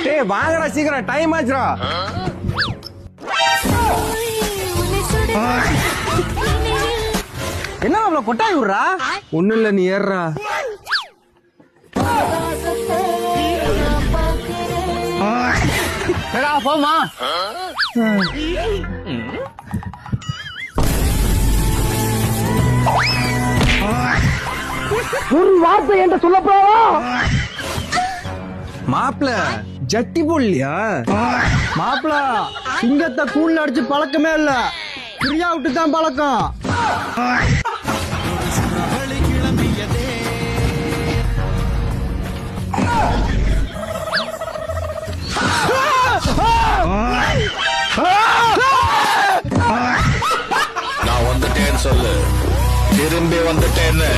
டேய் வாங்கடா சீக்கிரம் டைம் ஆச்சுடா. என்ன அவ்வளவு கொட்டாய் விடுறா? ஒண்ணும் இல்ல, நீ ஏறுறா. போமா. ஒரு வார்த்தை என்று சொல்ல போவா? மாப்பிள ஜட்டி போடலையா? மாப்பிள சிங்கத்தை கூண்ல அடிச்சு பழக்கமே இல்ல, ஃப்ரீயா விட்டு தான் பழக்கம். நான் வந்துட்டேன்னு சொல்லு, திரும்பி வந்துட்டேன்னு.